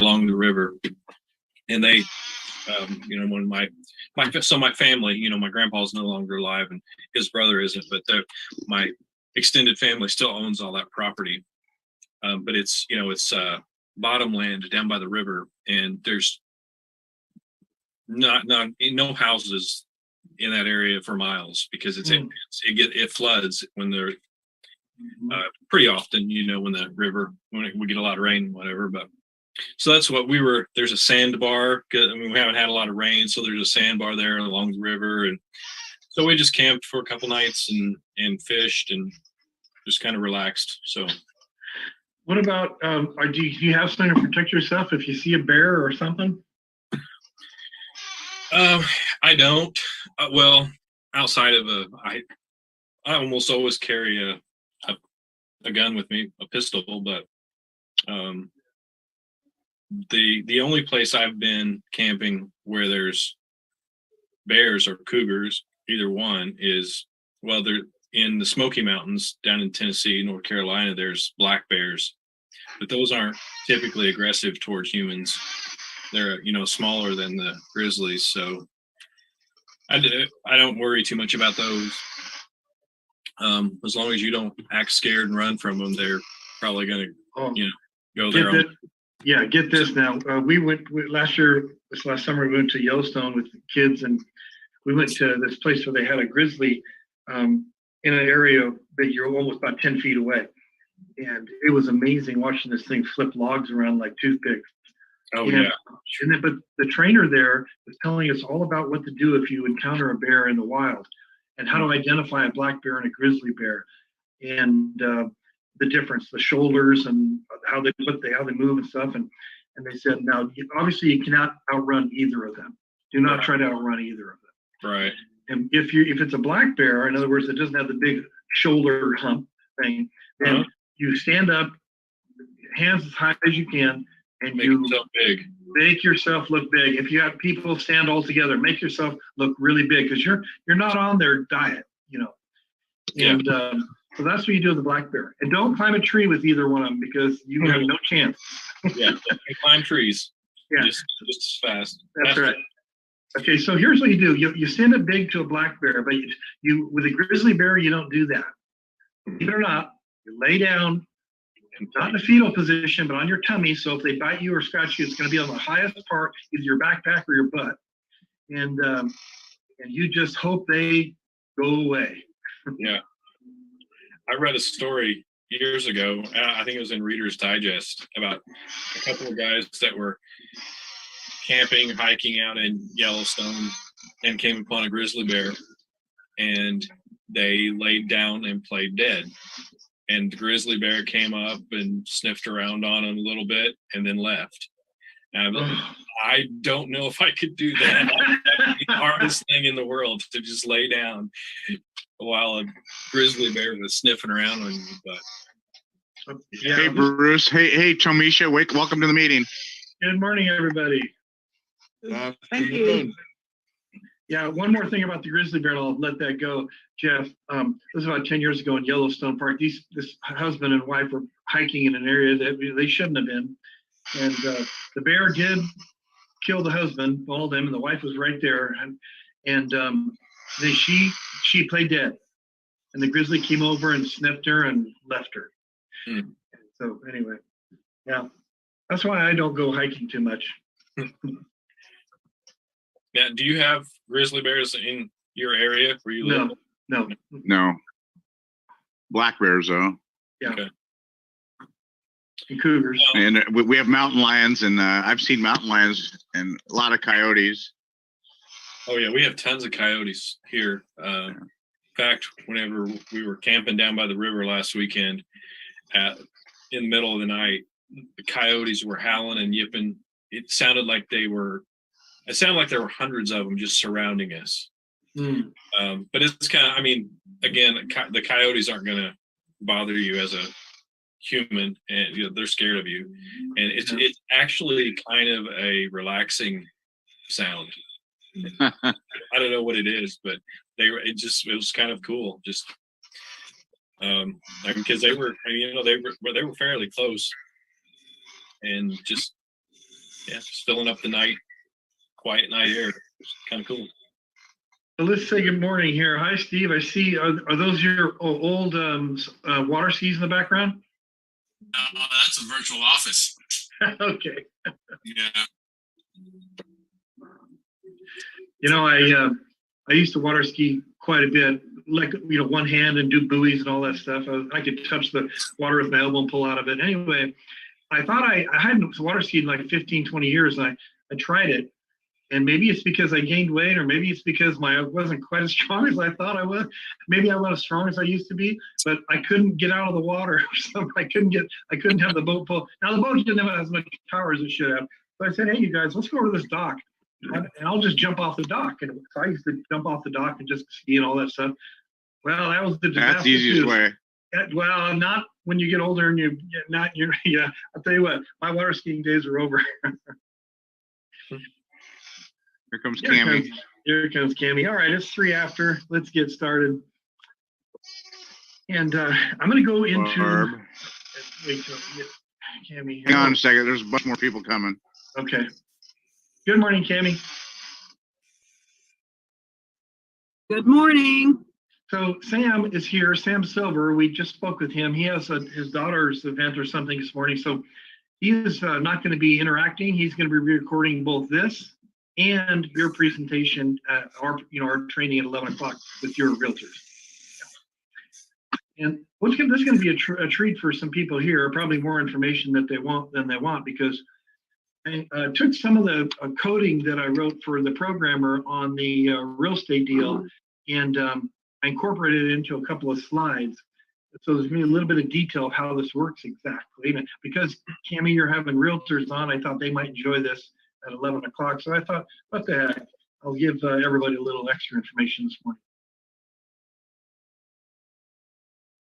along the river, and they, when my family, my grandpa's no longer alive and his brother isn't, but my extended family still owns all that property. But it's bottomland down by the river, and there's no houses in that area for miles because it floods when they're pretty often, when we get a lot of rain, whatever. But so that's what there's a sandbar. We haven't had a lot of rain, so there's a sandbar there along the river, and so we just camped for a couple nights and fished and just kind of relaxed. So what about do you have something to protect yourself if you see a bear or something? I don't. Well, outside of I almost always carry a gun with me, a pistol, but the only place I've been camping where there's bears or cougars, either one, is they're in the Smoky Mountains down in Tennessee, North Carolina. There's black bears, but those aren't typically aggressive towards humans. They're smaller than the grizzlies, so I don't worry too much about those. As long as you don't act scared and run from them, they're probably going to go their own. Yeah, get this now. We went last summer. We went to Yellowstone with the kids, and we went to this place where they had a grizzly in an area that you're almost about 10 feet away, and it was amazing watching this thing flip logs around like toothpicks. But the trainer there was telling us all about what to do if you encounter a bear in the wild, and how to identify a black bear and a grizzly bear, and the difference, the shoulders, and how they move and stuff. And they said, now obviously you cannot outrun either of them. Do not try to outrun either of them. Right. And if it's a black bear, in other words, it doesn't have the big shoulder hump thing, then you stand up, hands as high as you can, and make yourself big. Make yourself look big. If you have people stand all together, make yourself look really big, because you're not on their diet, And so that's what you do with the black bear. And don't climb a tree with either one of them, because you have no chance. Yeah, you climb trees. Yeah, just as fast. That's right. Okay, so here's what you do. You stand up big to a black bear, but you with a grizzly bear, you don't do that. Believe it or not, you lay down, not in a fetal position, but on your tummy. So if they bite you or scratch you, it's going to be on the highest part, either your backpack or your butt. And you just hope they go away. Yeah. I read a story years ago, I think it was in Reader's Digest, about a couple of guys that were camping, hiking out in Yellowstone, and came upon a grizzly bear, and they laid down and played dead. And the grizzly bear came up and sniffed around on them a little bit and then left. And I don't know if I could do that. That'd be the hardest thing in the world, to just lay down while a grizzly bear was sniffing around on you. But hey, Bruce. Hey, Tomisha. Welcome to the meeting. Good morning, everybody. Thank you. Yeah, one more thing about the grizzly bear, and I'll let that go, Jeff. This was about 10 years ago in Yellowstone Park. This husband and wife were hiking in an area that they shouldn't have been. And the bear did kill the husband, mauled him, and the wife was right there. And she played dead. And the grizzly came over and sniffed her and left her. So anyway, yeah, that's why I don't go hiking too much. Now, do you have grizzly bears in your area where you live? No. Black bears, though. Yeah. Okay. And cougars. And we have mountain lions, and I've seen mountain lions and a lot of coyotes. Oh, yeah, we have tons of coyotes here. In fact, whenever we were camping down by the river last weekend, in the middle of the night, the coyotes were howling and yipping. It sounded like there were hundreds of them just surrounding us. But it's kind of, again, the coyotes aren't going to bother you as a human, and they're scared of you. And it's actually kind of a relaxing sound. I don't know what it is, but it was kind of cool. Just because they were fairly close, and just yeah, just filling up the night, quiet night air. It's kind of cool. So let's say good morning here. Hi, Steve. I see. Are those your old water skis in the background? That's a virtual office. Okay. Yeah. You know, I used to water ski quite a bit, like, one hand and do buoys and all that stuff. I could touch the water with my elbow and pull out of it. Anyway, I thought I hadn't water skied in like 15, 20 years. And I tried it. And maybe it's because I gained weight, or maybe it's because I wasn't quite as strong as I thought I was. Maybe I wasn't as strong as I used to be, but I couldn't get out of the water. So I couldn't have the boat pull. Now the boat didn't have as much power as it should have. So I said, hey, you guys, let's go to this dock, and I'll just jump off the dock. And so I used to jump off the dock and just ski and all that stuff. Well, that was the disaster. That's the easiest way. Well, not when you get older and yeah. I'll tell you what, my water skiing days are over. Here comes Cammy. Here comes Cammy. All right, it's 3 after. Let's get started. And I'm going to go into. Wait till we get Cammy. Hang on a second. There's a bunch more people coming. Okay. Good morning, Cammy. Good morning. So Sam is here. Sam Silver. We just spoke with him. He has his daughter's event or something this morning. So he is not going to be interacting. He's going to be recording both this and your presentation, our training at 11 o'clock with your realtors. And this is going to be a treat for some people here, probably more information than they want, because I took some of the coding that I wrote for the programmer on the real estate deal, and I incorporated it into a couple of slides. So there's going to be a little bit of detail of how this works exactly. And because, Cammy, you're having realtors on, I thought they might enjoy this at 11 o'clock. So I thought, what the heck, I'll give everybody a little extra information this morning.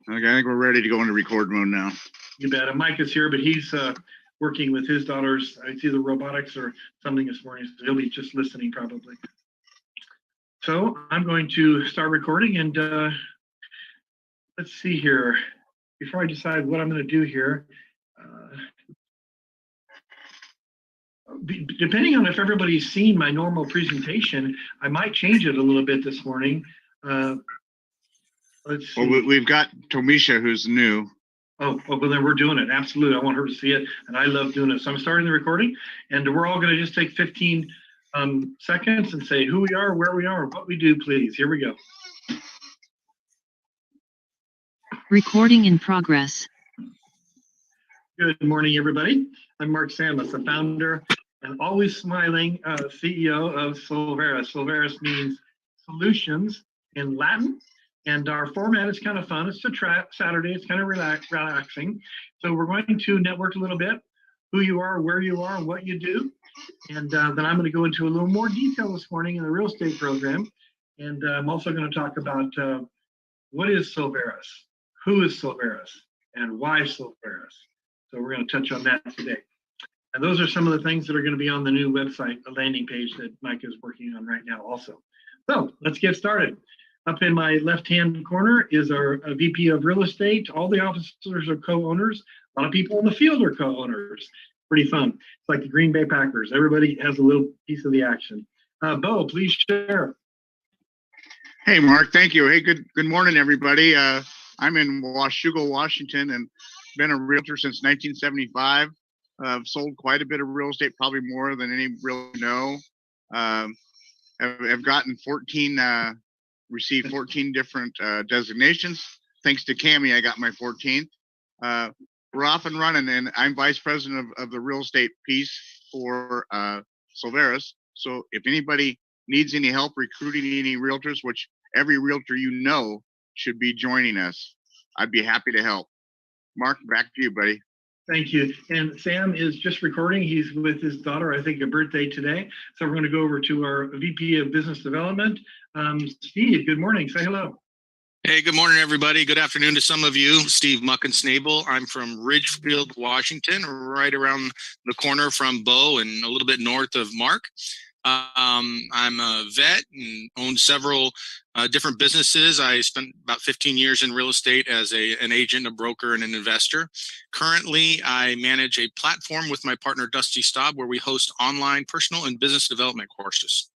Okay, I think we're ready to go into record mode now. You bet. And Mike is here, but he's working with his daughters. It's either robotics or something this morning. So he'll be just listening probably. So I'm going to start recording, and let's see here. Before I decide what I'm going to do here, depending on if everybody's seen my normal presentation, I might change it a little bit this morning. Let's see. Well, we've got Tomisha, who's new. Oh, well, then we're doing it. Absolutely. I want her to see it, and I love doing it. So I'm starting the recording, and we're all going to just take 15 seconds and say who we are, where we are, what we do, please. Here we go. Recording in progress. Good morning, everybody. I'm Mark Samus, the founder and always smiling CEO of Solveras. Solveras means solutions in Latin, and our format is kind of fun. It's a Saturday. It's kind of relaxing. So we're going to network a little bit, who you are, where you are, and what you do. And then I'm going to go into a little more detail this morning in the real estate program. And I'm also going to talk about what is Solveras, who is Solveras, and why Solveras. So we're going to touch on that today. And those are some of the things that are going to be on the new website, the landing page that Mike is working on right now also. So let's get started. Up in my left-hand corner is our VP of real estate. All the officers are co-owners. A lot of people in the field are co-owners. Pretty fun. It's like the Green Bay Packers. Everybody has a little piece of the action. Bo, please share. Hey, Mark. Thank you. Hey, good morning, everybody. I'm in Washougal, Washington, and been a realtor since 1975. I've sold quite a bit of real estate, probably more than any really know. I've gotten received 14 different designations. Thanks to Cammy, I got my 14th. We're off and running, and I'm vice president of the real estate piece for Solveras. So if anybody needs any help recruiting any realtors, which every realtor you know should be joining us, I'd be happy to help. Mark, back to you, buddy. Thank you. And Sam is just recording. He's with his daughter, I think, a birthday today. So we're going to go over to our VP of Business Development. Steve, good morning. Say hello. Hey, good morning, everybody. Good afternoon to some of you. Steve Muckensnabel. I'm from Ridgefield, Washington, right around the corner from Bo and a little bit north of Mark. I'm a vet and own several different businesses. I spent about 15 years in real estate as an agent, a broker, and an investor. Currently, I manage a platform with my partner, Dusty Staub, where we host online personal and business development courses.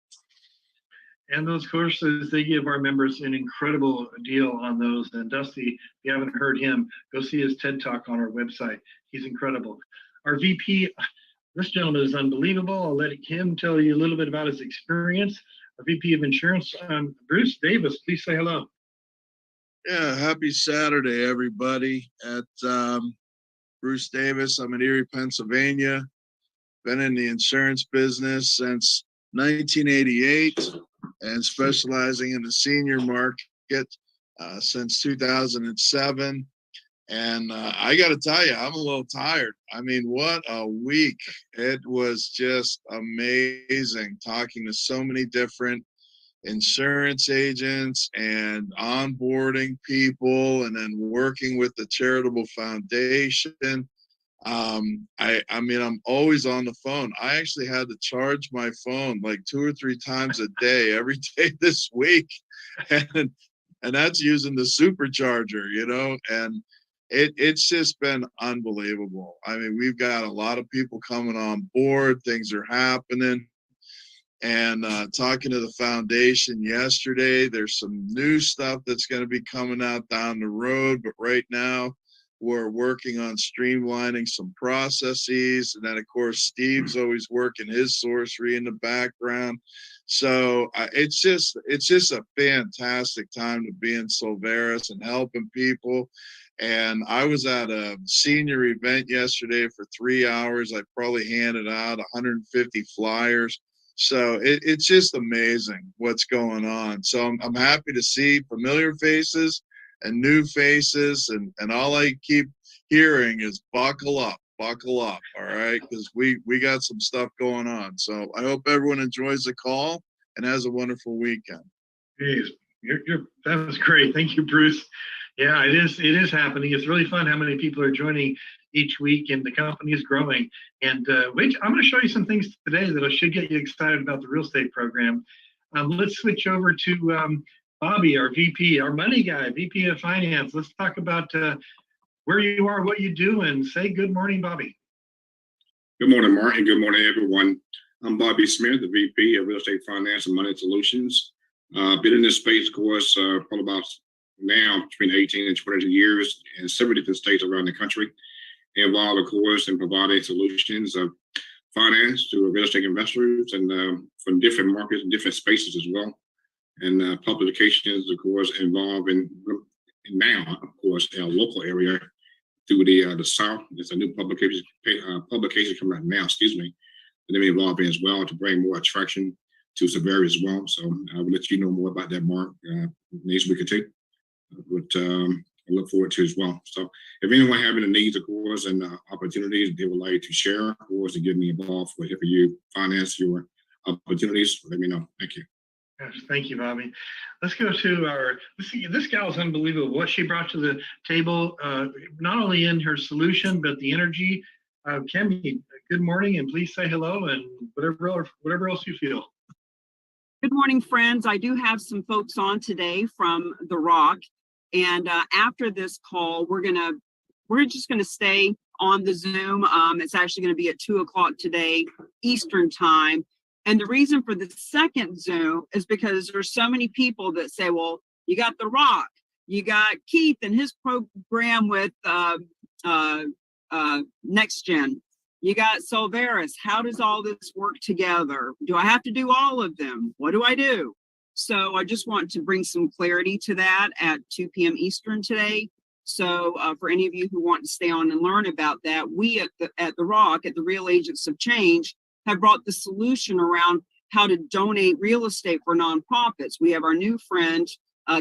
And those courses, they give our members an incredible deal on those. And Dusty, if you haven't heard him, go see his TED Talk on our website. He's incredible. Our VP, this gentleman is unbelievable. I'll let him tell you a little bit about his experience. Our VP of Insurance, Bruce Davis, please say hello. Yeah, happy Saturday, everybody. At Bruce Davis, I'm in Erie, Pennsylvania. Been in the insurance business since 1988 and specializing in the senior market since 2007. And I got to tell you, I'm a little tired. I mean, what a week. It was just amazing talking to so many different insurance agents and onboarding people and then working with the charitable foundation. I mean, I'm always on the phone. I actually had to charge my phone like 2 or 3 times a day, every day this week. And that's using the supercharger, you know, and it's just been unbelievable. I mean, we've got a lot of people coming on board. Things are happening. And talking to the foundation yesterday, there's some new stuff that's going to be coming out down the road. But right now, we're working on streamlining some processes. And then, of course, Steve's always working his sorcery in the background. So it's just a fantastic time to be in Silveris and helping people. And I was at a senior event yesterday for 3 hours. I probably handed out 150 flyers. So it's just amazing what's going on. So I'm happy to see familiar faces and new faces. And all I keep hearing is buckle up, all right? Because we got some stuff going on. So I hope everyone enjoys the call and has a wonderful weekend. Jeez, that was great. Thank you, Bruce. Yeah, it is happening. It's really fun how many people are joining each week, and the company is growing. And wait, I'm going to show you some things today that should get you excited about the real estate program. Let's switch over to Bobby, our VP, our money guy, VP of Finance. Let's talk about where you are, what you do, and say good morning, Bobby. Good morning, Mark, and good morning, everyone. I'm Bobby Smith, the VP of Real Estate Finance and Money Solutions. Been in this space, of course, probably about now between 18 and 20 years in several different states around the country. Involved, of course, in providing solutions of finance to real estate investors and from different markets and different spaces as well. And publications, of course, involved in now, of course, in our local area through the South. There's a new publication coming out now, that they're involved in as well to bring more attraction to some areas as well. So I will let you know more about that, Mark, next week or two. But I look forward to as well. So if anyone have any needs, of course, and opportunities they would like to share, of course, and get me involved with if you finance your opportunities, let me know. Thank you. Gosh, thank you, Bobby. Let's go to this gal's unbelievable. What she brought to the table, not only in her solution, but the energy. Kemi, good morning, and please say hello and whatever else you feel. Good morning, friends. I do have some folks on today from The Rock. And after this call, we're just gonna stay on the Zoom. It's actually gonna be at 2:00 today, Eastern time. And the reason for the second Zoom is because there's so many people that say, well, you got The Rock, you got Keith and his program with Next Gen, you got Silveris. How does all this work together? Do I have to do all of them? What do I do? So I just want to bring some clarity to that at 2 p.m. Eastern today. So for any of you who want to stay on and learn about that, we at the Rock, at the Real Agents of Change, have brought the solution around how to donate real estate for nonprofits. We have our new friend,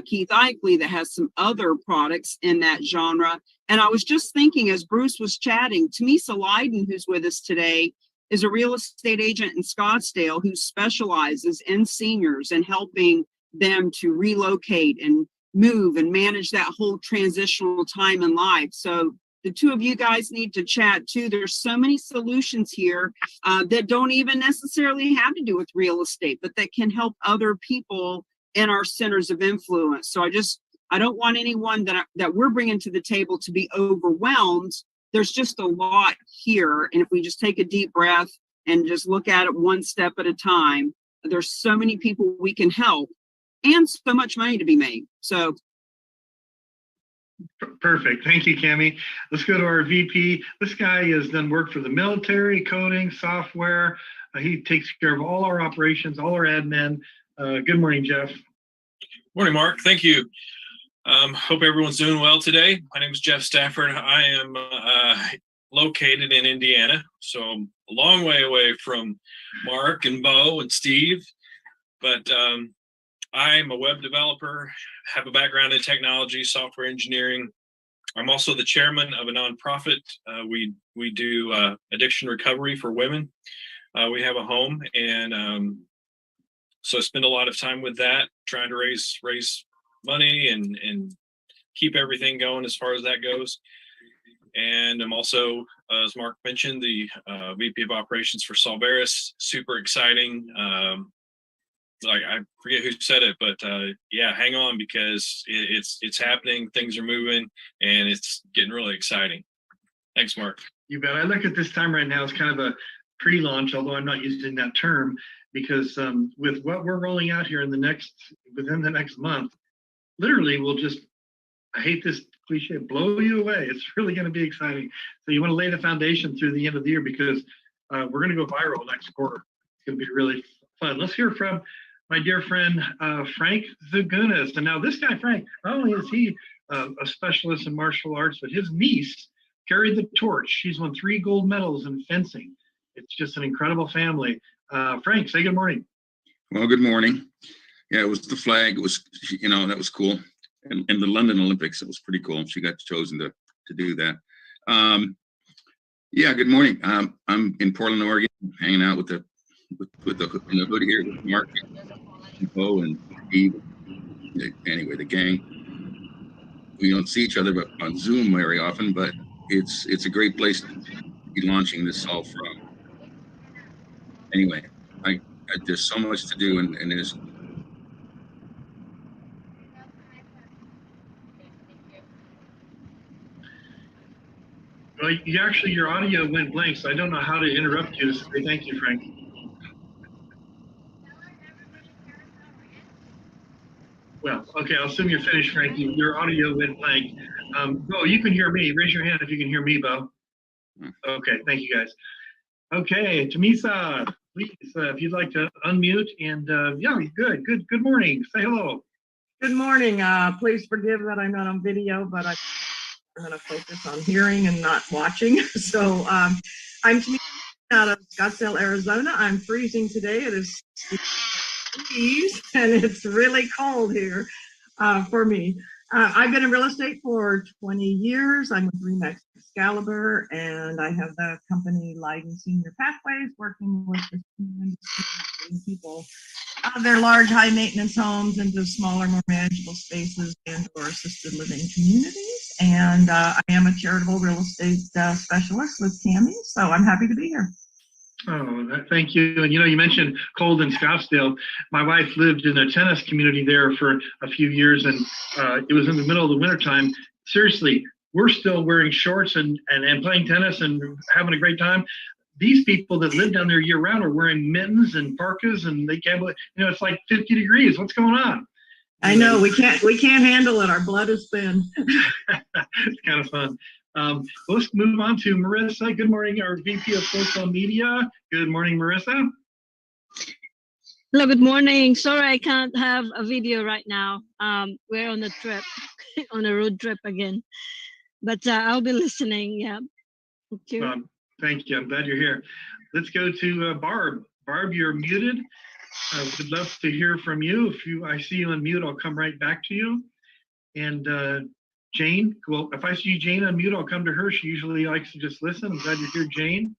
Keith Eichley, that has some other products in that genre. And I was just thinking as Bruce was chatting, Tamisa Leiden, who's with us today, is a real estate agent in Scottsdale who specializes in seniors and helping them to relocate and move and manage that whole transitional time in life. So the two of you guys need to chat too. There's so many solutions here that don't even necessarily have to do with real estate, but that can help other people in our centers of influence. So I don't want anyone that we're bringing to the table to be overwhelmed. There's just a lot here. And if we just take a deep breath and just look at it one step at a time, there's so many people we can help and so much money to be made. So perfect. Thank you, Cammie. Let's go to our VP. This guy has done work for the military, coding, software. He takes care of all our operations, all our admin. Good morning, Jeff. Morning, Mark. Thank you. Hope everyone's doing well today. My name is Jeff Stafford. I am located in Indiana, so I'm a long way away from Mark and Bo and Steve, but I'm a web developer, have a background in technology, software engineering. I'm also the chairman of a nonprofit. We do addiction recovery for women. We have a home, and so I spend a lot of time with that, trying to raise money and keep everything going as far as that goes. And I'm also, as Mark mentioned, the VP of Operations for Solveris. Super exciting. Like, I forget who said it, but yeah, hang on, because it's happening. Things are moving, and it's getting really exciting. Thanks, Mark. You bet. I look at this time right now as kind of a pre-launch, although I'm not using that term, because with what we're rolling out here within the next month, literally we'll just, I hate this cliche, blow you away. It's really going to be exciting. So you want to lay the foundation through the end of the year, because we're going to go viral next quarter. It's going to be really fun. Let's hear from my dear friend, Frank Zagunas. And now this guy, Frank, not only is he a specialist in martial arts, but his niece carried the torch. She's won 3 gold medals in fencing. It's just an incredible family. Frank, say good morning. Well, good morning. Yeah, it was the flag. It was, that was cool. And in the London Olympics, it was pretty cool. She got chosen to do that. Yeah, good morning. I'm in Portland, Oregon, hanging out with the in the hood here with Mark and Bo and Steve. Anyway, the gang. We don't see each other but on Zoom very often, but it's a great place to be launching this all from. Anyway, there's so much to do, and there's. Well, your audio went blank, so I don't know how to interrupt you to say thank you, Frank. Well, okay, I'll assume you're finished, Frank. Your audio went blank. Bo, you can hear me. Raise your hand if you can hear me, Bo. Okay, thank you, guys. Okay, Tamisa, please, if you'd like to unmute, and yeah, good morning. Say hello. Good morning. Please forgive that I'm not on video, but I'm going to focus on hearing and not watching. So I'm Tamisa out of Scottsdale, Arizona. I'm freezing today. It is degrees, and it's really cold here for me. I've been in real estate for 20 years. I'm with Remax Excalibur, and I have the company Leiden Senior Pathways, working with the people out of their large, high-maintenance homes into smaller, more manageable spaces and/or assisted living communities. And I am a charitable real estate specialist with Cammie, so I'm happy to be here. Oh, thank you. And you mentioned cold in Scottsdale. My wife lived in a tennis community there for a few years, and it was in the middle of the wintertime. Seriously, we're still wearing shorts and playing tennis and having a great time. These people that live down there year round are wearing mittens and parkas, and they can't, it's like 50 degrees. What's going on? I know, we can't handle it. Our blood is thin. It's kind of fun. Let's move on to Marissa. Good morning, our VP of Social Media. Good morning, Marissa. Hello, good morning. Sorry, I can't have a video right now. We're on a trip, on a road trip again. But I'll be listening. Yeah. Thank you. Thank you. I'm glad you're here. Let's go to Barb. Barb, you're muted. Would love to hear from you. I see you on mute, I'll come right back to you. And Jane, well, if I see Jane on mute, I'll come to her. She usually likes to just listen. I'm glad you're here, Jane.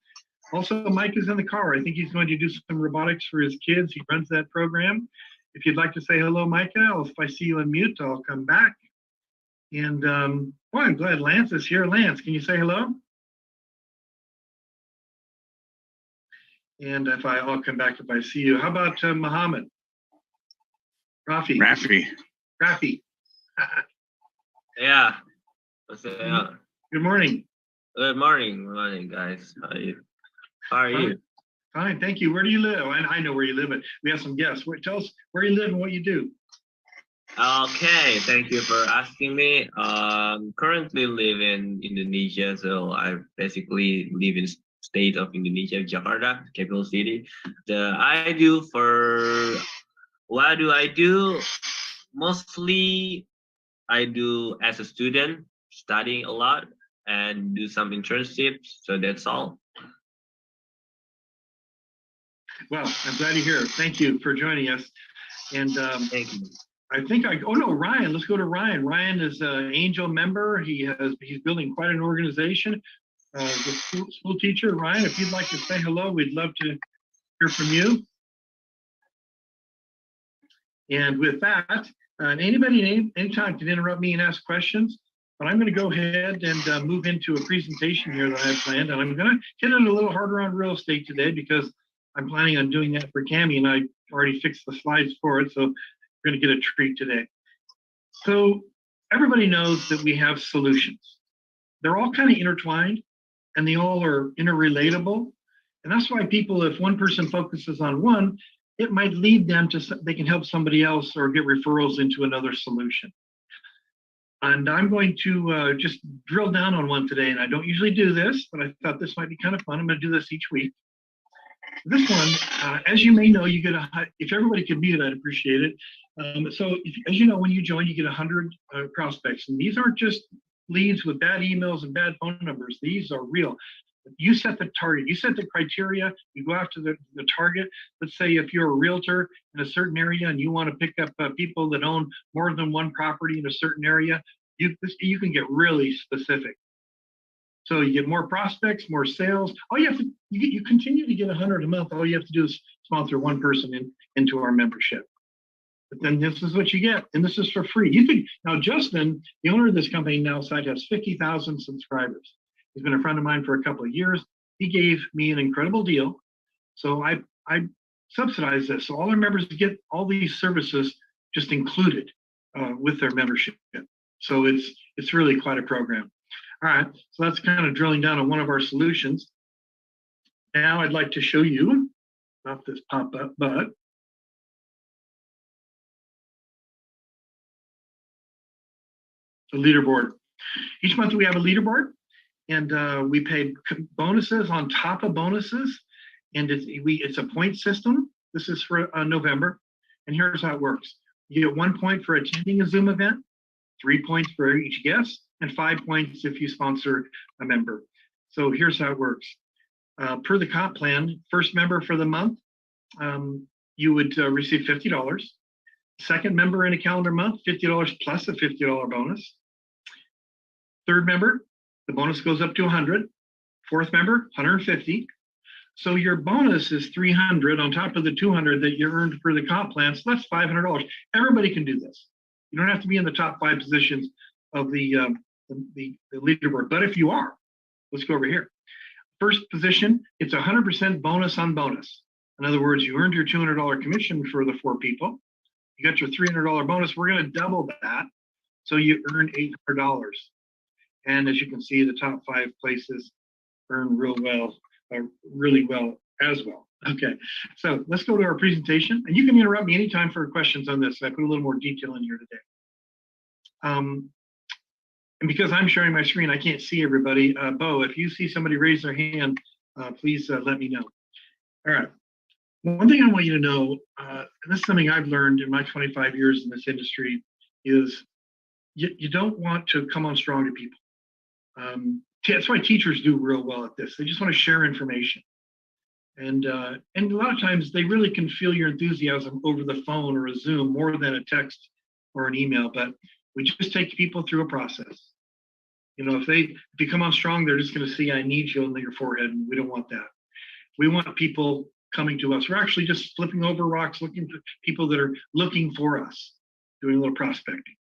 Also, Mike is in the car. I think he's going to do some robotics for his kids. He runs that program. If you'd like to say hello, Micah, if I see you on mute, I'll come back. And Well, I'm glad Lance is here. Lance, can you say hello? And I'll come back if I see you. How about Muhammad? Rafi. Yeah. What's up? Good morning. Good morning, guys. How are you? Fine, thank you. Where do you live? I know where you live, but we have some guests. Tell us where you live and what you do. Okay, thank you for asking me. Currently live in Indonesia, so I basically live in state of Indonesia, Jakarta, capital city. What do I do? Mostly I do as a student, studying a lot and do some internships. So that's all. Well, I'm glad you're here. Thank you for joining us. And Thank you. Ryan, let's go to Ryan. Ryan is an Angel member. He's building quite an organization. The school teacher. Ryan, if you'd like to say hello, we'd love to hear from you. And with that, anytime can interrupt me and ask questions, but I'm going to go ahead and move into a presentation here that I have planned. And I'm going to hit it a little harder on real estate today because I'm planning on doing that for Cami, and I already fixed the slides for it. So we're going to get a treat today. So everybody knows that we have solutions. They're all kind of intertwined and they all are interrelatable. And that's why people, if one person focuses on one, it might lead them to, they can help somebody else or get referrals into another solution. And I'm going to just drill down on one today. And I don't usually do this, but I thought this might be kind of fun. I'm going to do this each week. This one, as you may know, you get if everybody could mute, I'd appreciate it. As you know, when you join, you get 100 prospects. And these aren't just leads with bad emails and bad phone numbers. These are real. You set the target, you set the criteria, you go after the target. Let's say if you're a realtor in a certain area and you want to pick up people that own more than one property in a certain area, you can get really specific. So you get more prospects, more sales. All you have to, you continue to get 100 a month. All you have to do is sponsor one person into our membership. But then this is what you get, and this is for free. Now Justin, the owner of this company now site has 50,000 subscribers. He's been a friend of mine for a couple of years. He gave me an incredible deal. So I subsidize this. So all our members get all these services just included with their membership. So it's really quite a program. All right, so that's kind of drilling down on one of our solutions. Now I'd like to show you, not this pop-up, but the leaderboard. Each month we have a leaderboard, and we pay bonuses on top of bonuses, and it's a point system. This is for November, and here's how it works. You get 1 point for attending a Zoom event, 3 points for each guest, and 5 points if you sponsor a member. So here's how it works. Per the comp plan, first member for the month, you would receive $50. Second member in a calendar month, $50 plus a $50 bonus. Third member, the bonus goes up to 100. Fourth member, 150. So your bonus is 300 on top of the 200 that you earned for the comp plan. So that's $500. Everybody can do this. You don't have to be in the top 5 positions of the leaderboard. But if you are, let's go over here. First position, it's 100% bonus on bonus. In other words, you earned your $200 commission for the 4 people. You got your $300 bonus. We're going to double that. So you earn $800. And as you can see, the top 5 places earn really well as well. Okay, so let's go to our presentation. And you can interrupt me anytime for questions on this. I put a little more detail in here today. And because I'm sharing my screen, I can't see everybody. Bo, if you see somebody raise their hand, please let me know. All right. One thing I want you to know, and this is something I've learned in my 25 years in this industry, is you don't want to come on strong to people. That's why teachers do real well at this. They just want to share information. And a lot of times they really can feel your enthusiasm over the phone or a Zoom more than a text or an email, but we just take people through a process. You know, if you come on strong, they're just going to see I need you on your forehead, and we don't want that. We want people coming to us. We're actually just flipping over rocks, looking for people that are looking for us, doing a little prospecting.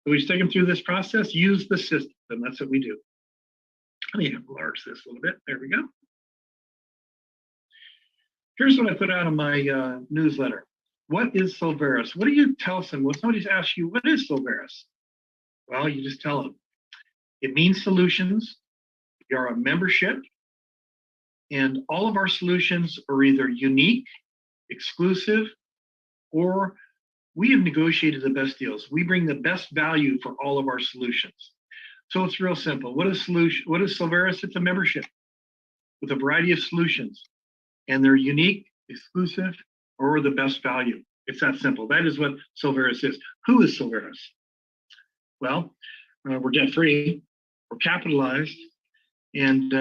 So we just take them through this process, use the system. That's what we do. Let me enlarge this a little bit. There we go. Here's what I put out in my newsletter. What is Silveris? What do you tell someone? When somebody's asked you, what is Silveris? Well, you just tell them. It means solutions. We are a membership. And all of our solutions are either unique, exclusive, or we have negotiated the best deals. We bring the best value for all of our solutions. So it's real simple. What is Silveris? It's a membership with a variety of solutions. And they're unique, exclusive, or the best value. It's that simple. That is what Silveris is. Who is Silveris? Well, we're debt-free, we're capitalized, and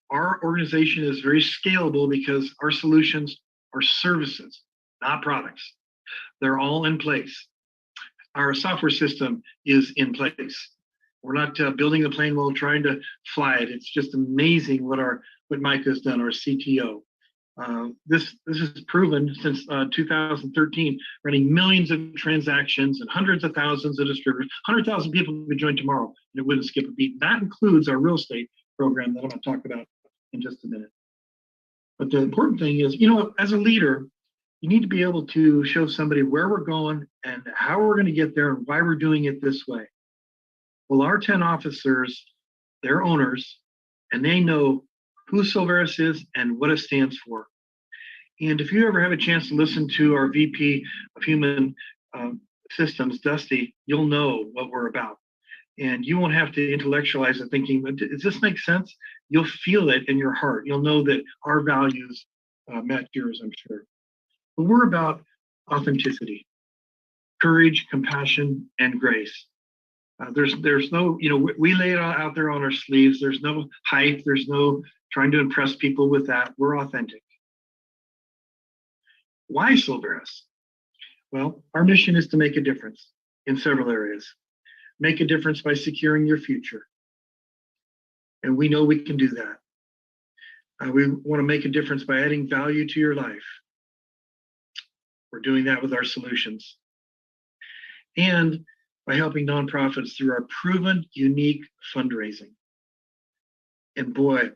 our organization is very scalable because our solutions are services, not products. They're all in place. Our software system is in place. We're not building the plane while trying to fly it. It's just amazing what Mike has done, our CTO. This is proven since 2013, running millions of transactions and hundreds of thousands of distributors. 100,000 people could join tomorrow, and it wouldn't skip a beat. That includes our real estate program that I'm going to talk about in just a minute. But the important thing is, as a leader, you need to be able to show somebody where we're going and how we're going to get there and why we're doing it this way. Well, our 10 officers, they're owners, and they know who Silveris is and what it stands for. And if you ever have a chance to listen to our VP of Human Systems, Dusty, you'll know what we're about. And you won't have to intellectualize it thinking, does this make sense? You'll feel it in your heart. You'll know that our values match yours, I'm sure. But we're about authenticity, courage, compassion, and grace. There's no, we lay it out there on our sleeves. There's no hype. There's no trying to impress people with that. We're authentic. Why Silveris? Well, our mission is to make a difference in several areas. Make a difference by securing your future. And we know we can do that. We want to make a difference by adding value to your life. We're doing that with our solutions. And by helping nonprofits through our proven, unique fundraising. And boy,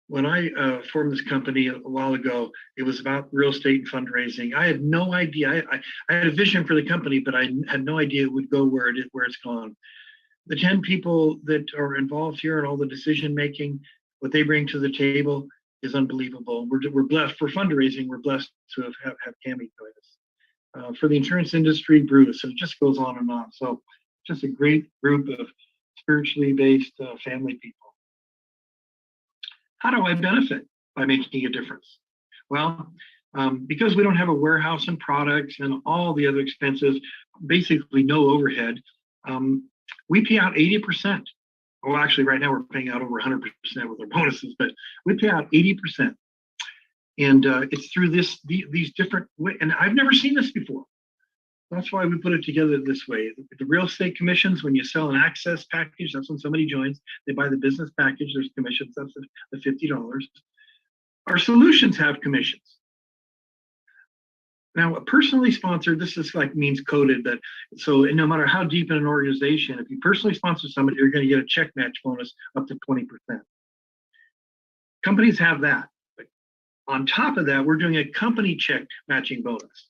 when I formed this company a while ago, it was about real estate and fundraising. I had no idea. I had a vision for the company, but I had no idea it would go where it's gone. The 10 people that are involved here and all the decision making, what they bring to the table is unbelievable. We're blessed for fundraising. We're blessed to have Cami join us. For the insurance industry, Bruce, and it just goes on and on. So just a great group of spiritually based family people. How do I benefit by making a difference? Well, because we don't have a warehouse and products and all the other expenses, basically no overhead, we pay out 80%. Well, actually, right now we're paying out over 100% with our bonuses, but we pay out 80%. And it's through these different ways. And I've never seen this before. That's why we put it together this way. The real estate commissions, when you sell an access package, that's when somebody joins. They buy the business package, there's commissions, that's the $50. Our solutions have commissions. Now, personally sponsored, this is means coded, but so no matter how deep in an organization, if you personally sponsor somebody, you're going to get a check match bonus up to 20%. Companies have that. But on top of that, we're doing a company check matching bonus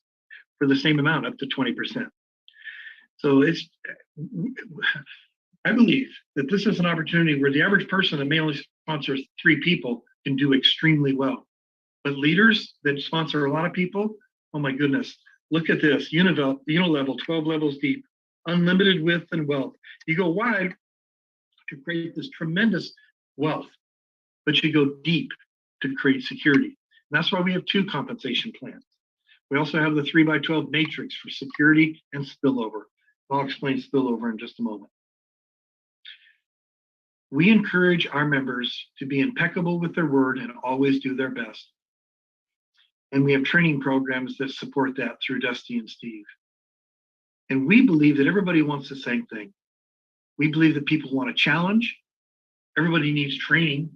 for the same amount, up to 20%. So I believe that this is an opportunity where the average person that may only sponsor 3 people can do extremely well. But leaders that sponsor a lot of people, oh my goodness, look at this, unilevel, 12 levels deep, unlimited width and wealth. You go wide to create this tremendous wealth, but you go deep to create security. And that's why we have 2 compensation plans. We also have the 3x12 matrix for security and spillover. I'll explain spillover in just a moment. We encourage our members to be impeccable with their word and always do their best. And we have training programs that support that through Dusty and Steve. And we believe that everybody wants the same thing. We believe that people want a challenge. Everybody needs training,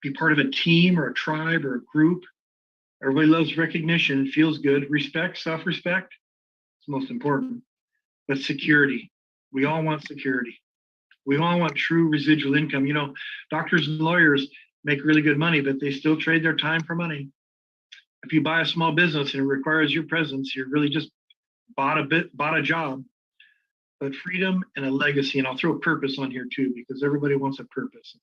be part of a team or a tribe or a group. Everybody loves recognition. It feels good. Respect, self-respect, it's most important. But security. We all want security. We all want true residual income. You know, doctors and lawyers make really good money, but they still trade their time for money. If you buy a small business and it requires your presence, you're really just bought a job. But freedom and a legacy, and I'll throw a purpose on here too, because everybody wants a purpose.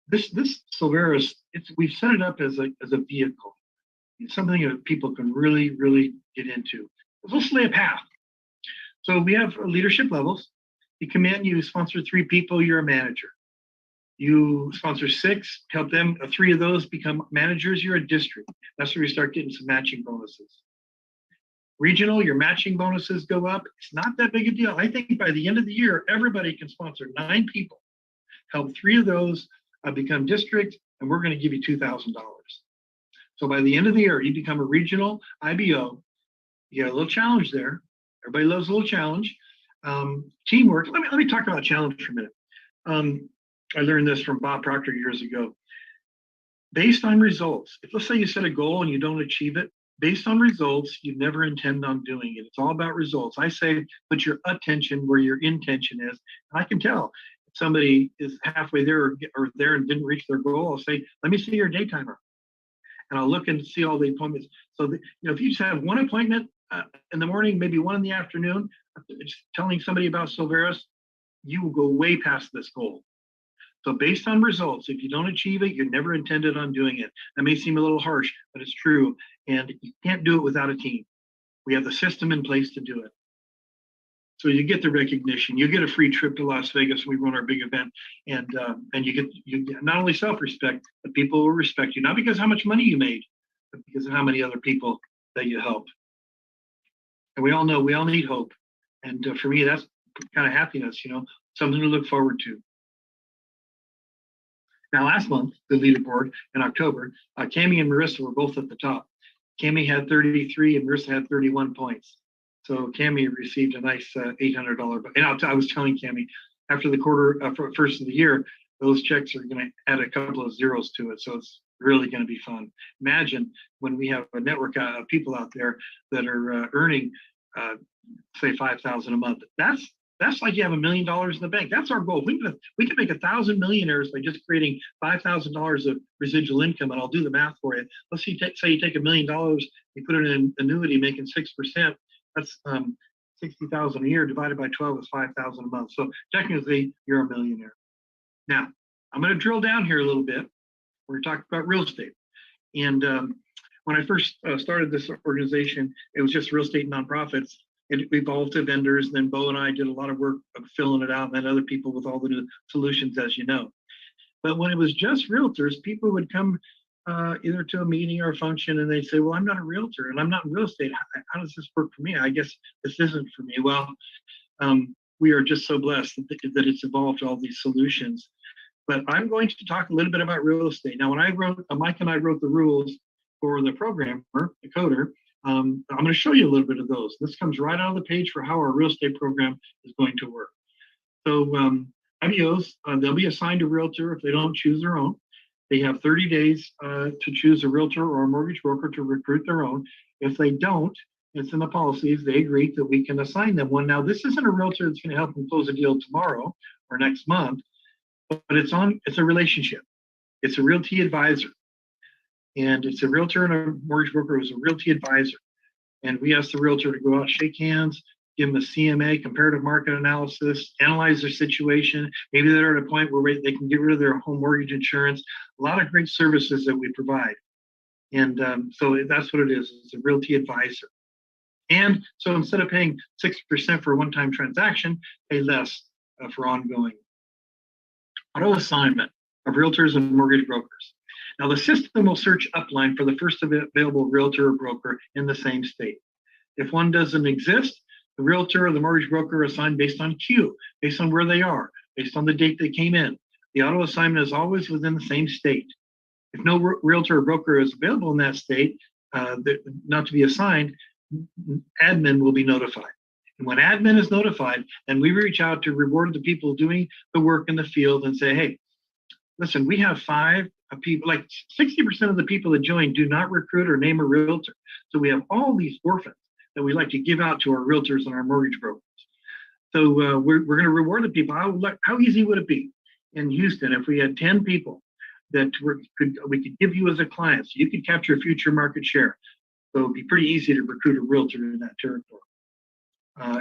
This Silveris, we've set it up as a vehicle. It's something that people can really, really get into. Let's lay a path. So we have leadership levels. You come in, you sponsor 3 people, you're a manager. You sponsor 6, help them, 3 of those become managers, you're a district. That's where you start getting some matching bonuses. Regional, your matching bonuses go up. It's not that big a deal. I think by the end of the year, everybody can sponsor 9 people, help 3 of those become district, and we're going to give you $2,000. So by the end of the year, you become a regional IBO. You got a little challenge there. Everybody loves a little challenge. Teamwork. Let me talk about challenge for a minute. I learned this from Bob Proctor years ago. Based on results, if let's say you set a goal and you don't achieve it, based on results, you never intend on doing it. It's all about results. I say put your attention where your intention is. And I can tell if somebody is halfway there or there and didn't reach their goal, I'll say, let me see your day timer. And I'll look and see all the appointments. So if you just have one appointment in the morning, maybe one in the afternoon, just telling somebody about Silveris, you will go way past this goal. So based on results, if you don't achieve it, you never intended on doing it. That may seem a little harsh, but it's true. And you can't do it without a team. We have the system in place to do it. So you get the recognition. You get a free trip to Las Vegas. We run our big event, and you get not only self-respect, but people will respect you, not because of how much money you made, but because of how many other people that you helped. And we all know we all need hope. And for me, that's kind of happiness, something to look forward to. Now, last month, the leaderboard in October, Cami and Marissa were both at the top. Cami had 33 and Marissa had 31 points. So Cami received a nice $800. And I was telling Cami, after the first of the year, those checks are going to add a couple of zeros to it. So it's really going to be fun. Imagine when we have a network of people out there that are earning, say, $5,000 a month. That's like you have $1 million in the bank. That's our goal. We can make 1,000 millionaires by just creating $5,000 of residual income. And I'll do the math for you. Let's say you take $1 million, you put it in an annuity, making 6%. That's $60,000 a year divided by 12 is $5,000 a month. So technically, you're a millionaire. Now, I'm going to drill down here a little bit. We're talking about real estate. And when I first started this organization, it was just real estate nonprofits. It evolved to vendors. Then Bo and I did a lot of work of filling it out, and then other people with all the new solutions, as you know. But when it was just realtors, people would come either to a meeting or a function, and they'd say, well, I'm not a realtor, and I'm not in real estate. How does this work for me? I guess this isn't for me. Well, we are just so blessed that it's evolved to all these solutions. But I'm going to talk a little bit about real estate. Now, when I wrote, Mike and I wrote the rules for the programmer, the coder, I'm going to show you a little bit of those. This comes right out of the page for how our real estate program is going to work. So IBOs, they'll be assigned a realtor if they don't choose their own. They have 30 days to choose a realtor or a mortgage broker to recruit their own. If they don't, it's in the policies, they agree that we can assign them one. Now, this isn't a realtor that's going to help them close a deal tomorrow or next month, but it's a relationship. It's a realty advisor. And it's a realtor and a mortgage broker who's a realty advisor. And we ask the realtor to go out, shake hands, give them a CMA, comparative market analysis, analyze their situation. Maybe they're at a point where they can get rid of their home mortgage insurance. A lot of great services that we provide. And so that's what it is. It's a realty advisor. And so instead of paying 6% for a one-time transaction, pay less for ongoing. Auto assignment of realtors and mortgage brokers. Now, the system will search upline for the first available realtor or broker in the same state. If one doesn't exist, the realtor or the mortgage broker are assigned based on queue, based on where they are, based on the date they came in. The auto assignment is always within the same state. If no realtor or broker is available in that state, not to be assigned, admin will be notified. And when admin is notified, then we reach out to reward the people doing the work in the field and say, hey, listen, we have 5 people, like 60% of the people that join do not recruit or name a realtor. So we have all these orphans that we like to give out to our realtors and our mortgage brokers. So we're going to reward the people. How easy would it be in Houston if we had 10 people that we could give you as a client, so you could capture future market share? So it'd be pretty easy to recruit a realtor in that territory.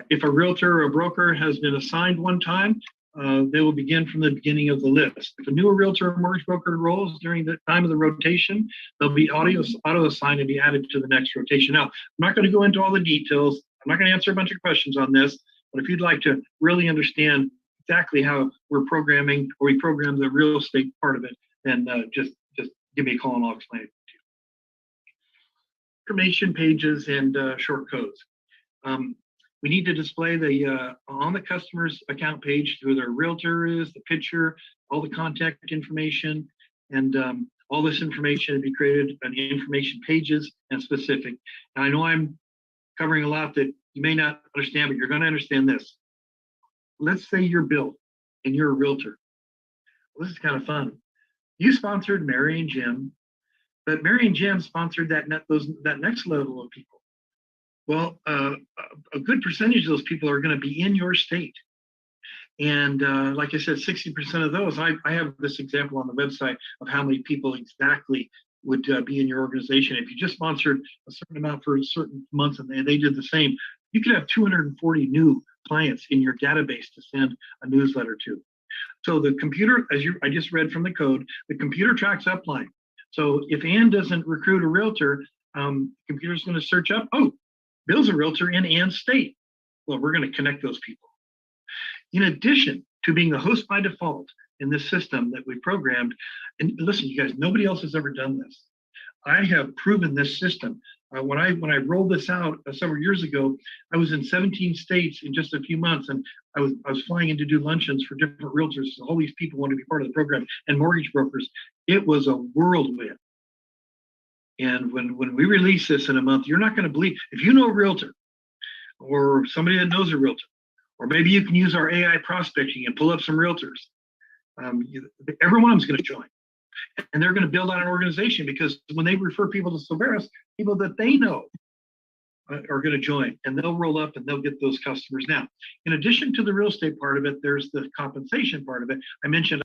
If a realtor or a broker has been assigned one time, they will begin from the beginning of the list. If a new realtor or mortgage broker enrolls during the time of the rotation, they'll be auto-assigned and be added to the next rotation. Now, I'm not going to go into all the details. I'm not going to answer a bunch of questions on this, but if you'd like to really understand exactly how we're programming, or we program the real estate part of it, then just give me a call and I'll explain it to you. Information pages and short codes. We need to display on the customer's account page who their realtor is, the picture, all the contact information, and all this information to be created on information pages and specific. And I know I'm covering a lot that you may not understand, but you're going to understand this. Let's say you're Bill and you're a realtor. Well, this is kind of fun. You sponsored Mary and Jim, but Mary and Jim sponsored that next level of people. Well, a good percentage of those people are going to be in your state. And like I said, 60% of those, I have this example on the website of how many people exactly would be in your organization. If you just sponsored a certain amount for certain months and they did the same, you could have 240 new clients in your database to send a newsletter to. So the computer, I just read from the code, the computer tracks upline. So if Ann doesn't recruit a realtor, computer's going to search up, oh, Bill's a realtor in Ann's state. Well, we're going to connect those people. In addition to being the host by default in this system that we programmed, and listen, you guys, nobody else has ever done this. I have proven this system. When I rolled this out several years ago, I was in 17 states in just a few months, and I was flying in to do luncheons for different realtors. So all these people wanted to be part of the program, and mortgage brokers. It was a whirlwind. And when we release this in a month, you're not going to believe, if you know a realtor or somebody that knows a realtor, or maybe you can use our AI prospecting and pull up some realtors. Every one of them is going to join. And they're going to build out an organization, because when they refer people to Silveris, people that they know are going to join, and they'll roll up and they'll get those customers. Now, in addition to the real estate part of it, there's the compensation part of it. I mentioned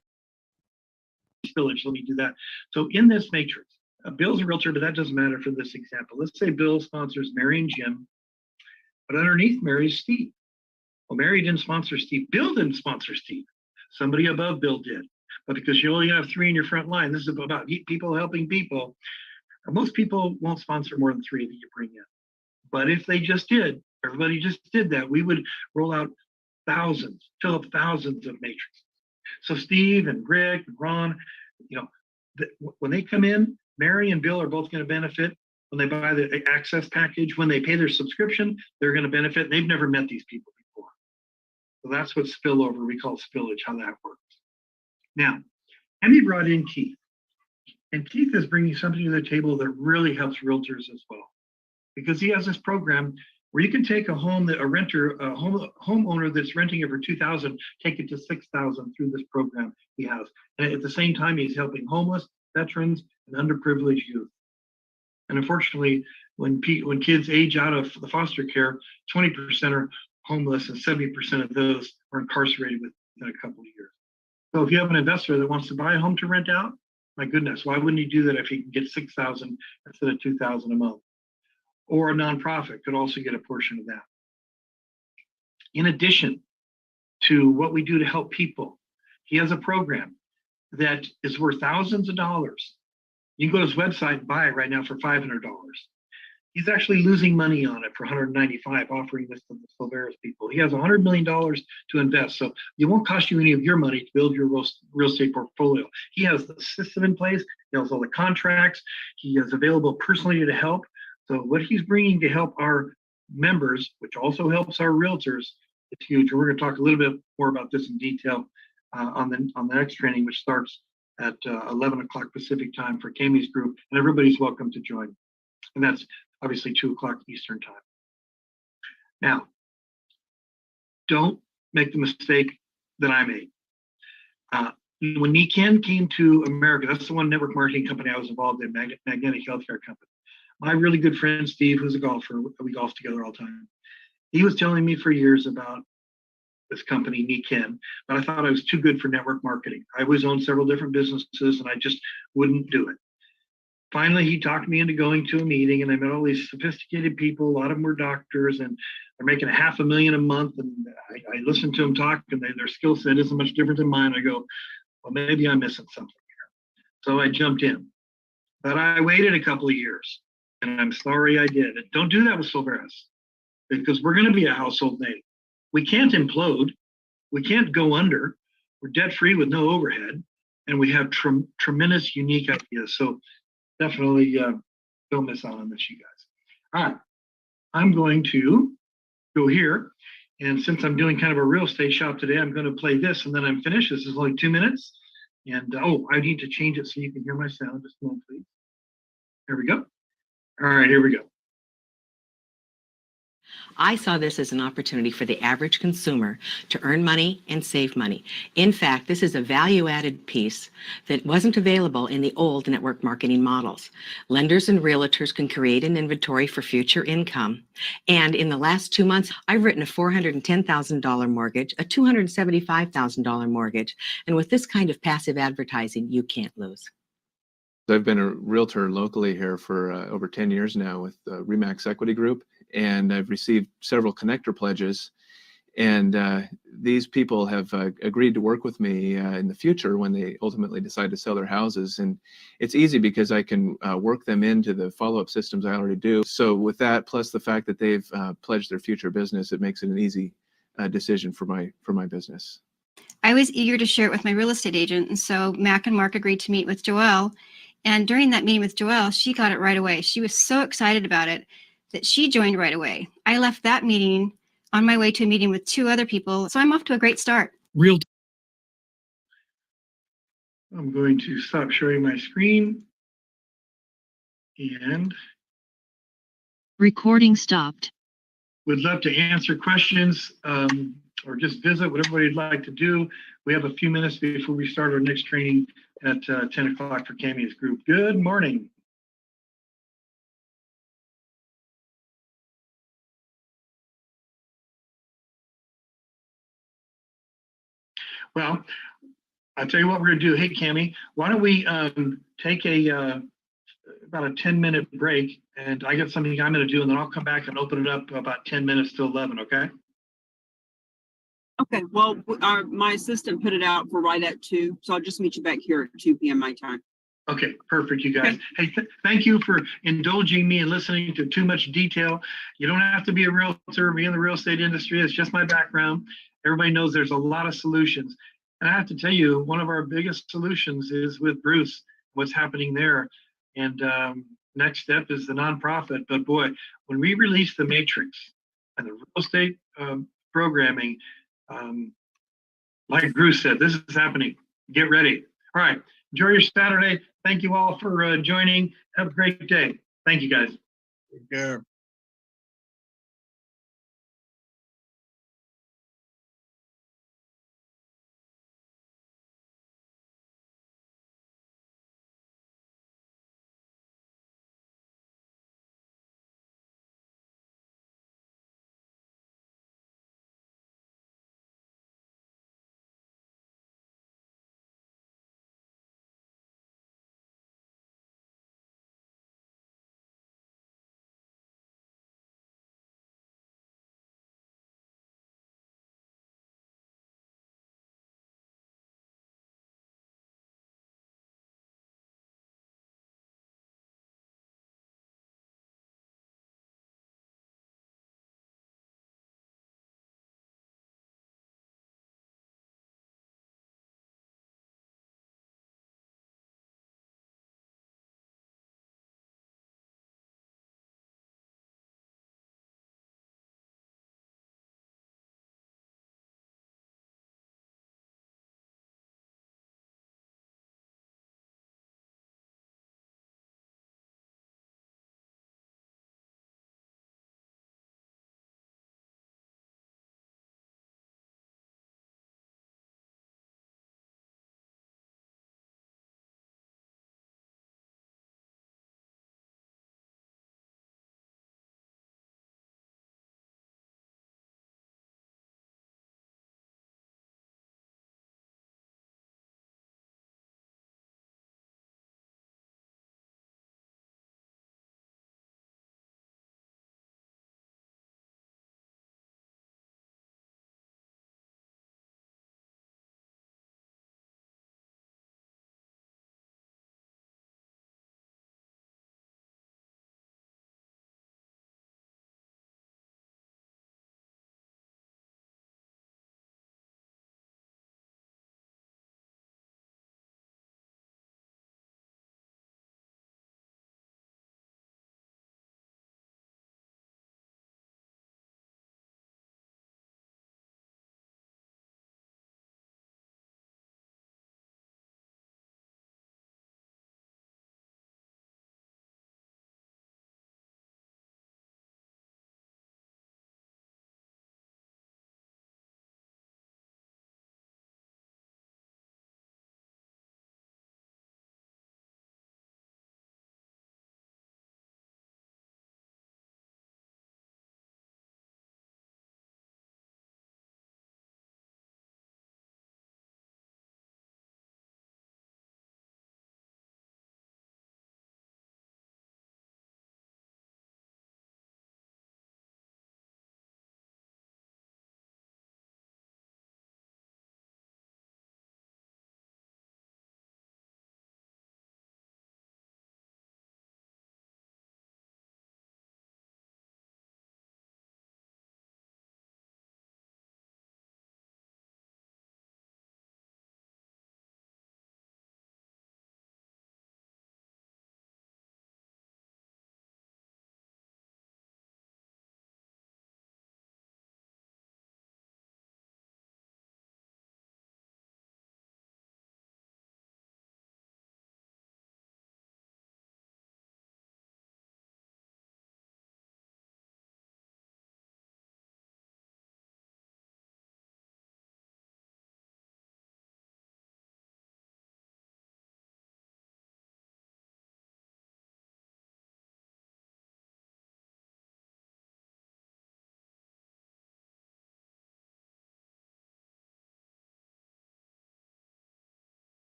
spillage. Let me do that. So in this matrix, Bill's a realtor, but that doesn't matter for this example. Let's say Bill sponsors Mary and Jim, but underneath Mary is Steve. Well, Mary didn't sponsor Steve. Bill didn't sponsor Steve. Somebody above Bill did. But because you only have 3 in your front line, this is about people helping people. Most people won't sponsor more than 3 that you bring in. But if they just did, everybody just did that, we would roll out thousands, fill up thousands of matrices. So Steve and Rick and Ron, when they come in, Mary and Bill are both going to benefit. When they buy the access package, when they pay their subscription, they're going to benefit. They've never met these people before. So that's what spillover, we call spillage, how that works. Now, Emmy brought in Keith. And Keith is bringing something to the table that really helps realtors as well. Because he has this program where you can take a home that a homeowner that's renting it for $2,000, take it to $6,000 through this program he has. And at the same time, he's helping homeless, veterans, and underprivileged youth. And unfortunately, when kids age out of the foster care, 20% are homeless and 70% of those are incarcerated within a couple of years. So if you have an investor that wants to buy a home to rent out, my goodness, why wouldn't he do that if he can get $6,000 instead of $2,000 a month? Or a nonprofit could also get a portion of that. In addition to what we do to help people, he has a program that is worth thousands of dollars. You can go to his website and buy it right now for $500. He's actually losing money on it for $195, offering this to the Silveris people. He has $100 million to invest, so it won't cost you any of your money to build your real estate portfolio. He has the system in place. He has all the contracts. He is available personally to help. So what he's bringing to help our members, which also helps our realtors, is huge. And we're going to talk a little bit more about this in detail on the next training, which starts at 11 o'clock Pacific time for Kami's group, and everybody's welcome to join. And that's obviously 2 o'clock Eastern time. Now, don't make the mistake that I made. When Niken came to America, that's the one network marketing company I was involved in, Magnetic Healthcare Company. My really good friend, Steve, who's a golfer, we golf together all the time. He was telling me for years about this company, Niken, but I thought I was too good for network marketing. I always owned several different businesses and I just wouldn't do it. Finally, he talked me into going to a meeting, and I met all these sophisticated people. A lot of them were doctors, and they're making $500,000 a month. And I listened to them talk, and their skill set isn't much different than mine. I go, well, maybe I'm missing something here. So I jumped in. But I waited a couple of years, and I'm sorry I did. And don't do that with Silveris, because we're going to be a household name. We can't implode. We can't go under. We're debt free with no overhead, and we have tremendous, unique ideas. So definitely don't miss out on this, you guys. All right, I'm going to go here. And since I'm doing kind of a real estate shop today, I'm going to play this and then I'm finished. This is only 2 minutes. And oh, I need to change it so you can hear my sound. Just a moment, please. Here we go. All right, here we go. I saw this as an opportunity for the average consumer to earn money and save money. In fact, this is a value-added piece that wasn't available in the old network marketing models. Lenders and realtors can create an inventory for future income. And in the last 2 months, I've written a $410,000 mortgage, a $275,000 mortgage. And with this kind of passive advertising, you can't lose. I've been a realtor locally here for over 10 years now with Remax Equity Group, and I've received several connector pledges. And these people have agreed to work with me in the future when they ultimately decide to sell their houses. And it's easy because I can work them into the follow-up systems I already do. So with that, plus the fact that they've pledged their future business, it makes it an easy decision for my business. I was eager to share it with my real estate agent, and so Mac and Mark agreed to meet with Joelle. And during that meeting with Joelle, she got it right away. She was so excited about it that she joined right away. I left that meeting on my way to a meeting with 2 other people, so I'm off to a great start. I'm going to stop sharing my screen. And Recording stopped. would love to answer questions or just visit, whatever you'd like to do. We have a few minutes before we start our next training at 10 o'clock for Cammy's group. Good morning. Well, I'll tell you what we're going to do. Hey, Cammy, why don't we take about a 10-minute break, and I got something I'm going to do, and then I'll come back and open it up about 10 minutes to 11, okay? Okay, well, my assistant put it out for right at 2, so I'll just meet you back here at 2 p.m. my time. Okay, perfect, you guys. Okay. Hey, thank you for indulging me and listening to too much detail. You don't have to be a realtor, be in the real estate industry. It's just my background. Everybody knows there's a lot of solutions. And I have to tell you, one of our biggest solutions is with Bruce, what's happening there. And next step is the nonprofit. But boy, when we release the matrix and the real estate programming, like Bruce said, this is happening. Get ready. All right. Enjoy your Saturday. Thank you all for joining. Have a great day. Thank you, guys. Take care.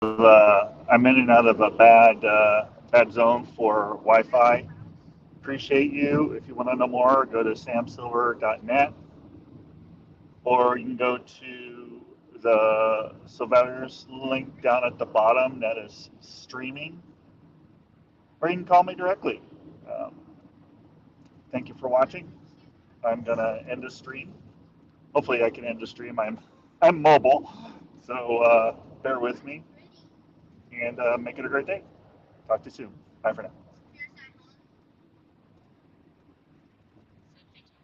I'm in and out of a bad zone for Wi-Fi. Appreciate you. If you want to know more, go to samsilver.net, or you can go to the Sylvester's link down at the bottom that is streaming, or you can call me directly. Thank you for watching. I'm gonna end the stream. Hopefully I can end the stream. I'm mobile, so bear with me, and make it a great day. Talk to you soon. Bye for now.